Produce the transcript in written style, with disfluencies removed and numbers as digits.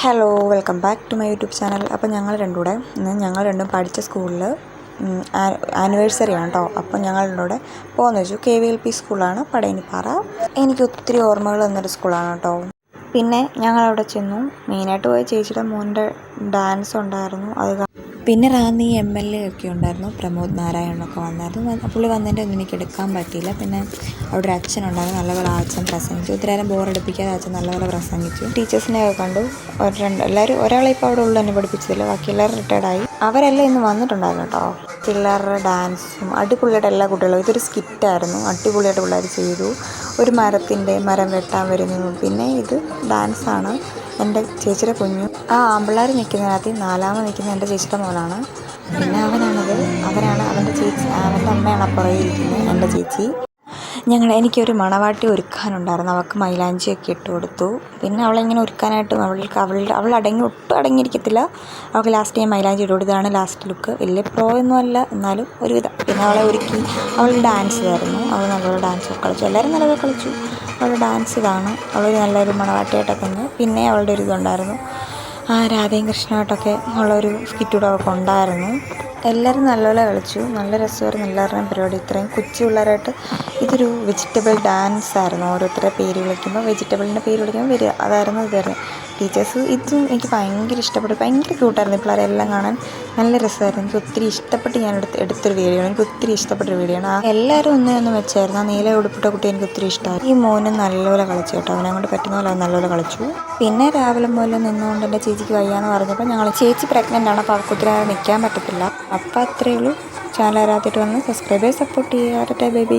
Hello welcome back to my YouTube channel. അപ്പോൾ ഞങ്ങൾ രണ്ടും പഠിച്ച സ്കൂളിൽ ആനിവേഴ്സറിയാണ് കേട്ടോ. അപ്പോൾ ഞങ്ങൾ രണ്ടും കൂടെ പോകുന്ന വെച്ചു KVLP സ്കൂളാണ്, പടയനിപ്പാറ. എനിക്ക് ഒത്തിരി ഓർമ്മകൾ തന്നൊരു സ്കൂളാണ് കേട്ടോ. പിന്നെ ഞങ്ങളവിടെ ചെന്നു. മെയിനായിട്ട് പോയ ചേച്ചിയുടെ മോൻ്റെ ഡാൻസ് ഉണ്ടായിരുന്നു. പിന്നെ റാന്നി MLA ഒക്കെ ഉണ്ടായിരുന്നു, പ്രമോദ് നാരായണനൊക്കെ വന്നായിരുന്നു. പുള്ളി വന്നതിൻ്റെ ഒന്നും എനിക്ക് എടുക്കാൻ പറ്റിയില്ല. പിന്നെ അവിടെ ഒരു അച്ഛനുണ്ടായിരുന്നു, നല്ലപോലെ ആ അച്ഛൻ പ്രസംഗിച്ചു. ഒത്തിരി നേരം ബോറടിപ്പിക്കാതെ അച്ഛൻ നല്ലപോലെ പ്രസംഗിച്ചു. ടീച്ചേഴ്സിനെയൊക്കെ കണ്ടു. എല്ലാവരും ഒരാളെ ഇപ്പോൾ അവിടെ ഉള്ളു എന്നെ പഠിപ്പിച്ചതില്ല, ബാക്കി എല്ലാവരും റിട്ടയർഡായി. അവരെല്ലാം ഇന്ന് വന്നിട്ടുണ്ടായിരുന്നു കേട്ടോ. പിള്ളേരുടെ ഡാൻസും അടിപൊളിയായിട്ട് എല്ലാ കുട്ടികളും, ഇതൊരു സ്കിറ്റായിരുന്നു, അടിപൊളിയായിട്ട് പിള്ളേർ ചെയ്തു. ഒരു മരം വെട്ടാൻ വരുന്നു. പിന്നെ ഇത് ഡാൻസാണ്. എൻ്റെ ചേച്ചിയുടെ കുഞ്ഞു ആ ആമ്പിള്ളേർ നിൽക്കുന്നതിനകത്ത് നാലാമത് നിൽക്കുന്ന എൻ്റെ ചേച്ചിയുടെ മോനാണ്. പിന്നെ അവനാണ് അവൻ്റെ അമ്മയാണ് അപ്പുറകെ ഇരിക്കുന്നത്, എൻ്റെ ചേച്ചി. എനിക്കൊരു മണവാട്ടി ഒരുക്കാനുണ്ടായിരുന്നു. അവൾക്ക് മൈലാഞ്ചിയൊക്കെ ഇട്ട് കൊടുത്തു. പിന്നെ അവളിങ്ങനെ ഒരുക്കാനായിട്ട് അവൾ ഒട്ടും അടങ്ങിയിരിക്കത്തില്ല. അവൾക്ക് ലാസ്റ്റ് ഞാൻ മൈലാഞ്ചി ഇട്ട് കൊടുത്തതാണ് ലാസ്റ്റ് ലുക്ക്. വലിയ പ്രോ ഒന്നും അല്ല, എന്നാലും ഒരുവിധം. പിന്നെ അവളെ ഒരുക്കി. അവൾ ഡാൻസ് ആയിരുന്നു. അവൾ നല്ലൊരു ഡാൻസൊക്കെ കളിച്ചു. എല്ലാവരും നല്ലപോലെ കളിച്ചു. അവളുടെ ഡാൻസ് ഇതാണ്. അവളൊരു നല്ലൊരു മണവാട്ടിയായിട്ടൊക്കെ ഒന്ന്. പിന്നെ അവളുടെ ഒരു ഇതുണ്ടായിരുന്നു, രാധയും കൃഷ്ണനായിട്ടൊക്കെ ഉള്ളൊരു സ്കിറ്റൂടെ അവൾക്ക് ഉണ്ടായിരുന്നു. എല്ലാവരും നല്ലപോലെ കളിച്ചു. നല്ല രസമായിരുന്നു എല്ലാവരുടെയും പരിപാടി. ഇത്രയും കൊച്ചു പിള്ളേരായിട്ട് ഇതൊരു വെജിറ്റബിൾ ഡാൻസ് ആയിരുന്നു. ഓരോരുത്തരുടെ പേര് വിളിക്കുമ്പോൾ വെജിറ്റബിളിൻ്റെ പേര് വിളിക്കുമ്പോൾ വരിക, അതായിരുന്നു ഇതായിരുന്നു. ടീച്ചേഴ്സ് ഇതും എനിക്ക് ഭയങ്കര ഇഷ്ടപ്പെട്ടു. ഭയങ്കര ക്യൂട്ടായിരുന്നു പിള്ളേരെല്ലാം കാണാൻ. നല്ല രസമായിരുന്നു. എനിക്ക് ഒത്തിരി ഇഷ്ടപ്പെട്ട് ഞാൻ എടുത്തൊരു വീഡിയോ ആണ്. എനിക്ക് ഒത്തിരി ഇഷ്ടപ്പെട്ടൊരു വീഡിയോ ആണ്. എല്ലാവരും ഒന്നും വെച്ചായിരുന്നു. ആ നീല ഉടുപ്പിട്ട കുട്ടി എനിക്ക് ഒത്തിരി ഇഷ്ടമായി. ഈ മോനും നല്ലപോലെ കളിച്ചു കേട്ടോ. അവനെ കൊണ്ട് പറ്റുന്ന പോലെ അവൻ നല്ലപോലെ കളിച്ചു. പിന്നെ രാവിലെ മുതൽ നിന്നുകൊണ്ട് എൻ്റെ ചേച്ചിക്ക് വയ്യാന്ന് പറഞ്ഞപ്പോൾ ചേച്ചി പ്രഗ്നൻ്റ് ആണ്. അപ്പോൾ അവൾക്ക് ഒത്തിരി നേരം നിൽക്കാൻ പറ്റത്തില്ല. അപ്പോൾ അത്രയേ ഉള്ളൂ. ചാനൽ ആരാധ്യമായിട്ട് വന്ന് സബ്സ്ക്രൈബ് ചെയ്ത് സപ്പോർട്ട് ചെയ്യുക. ബേബി.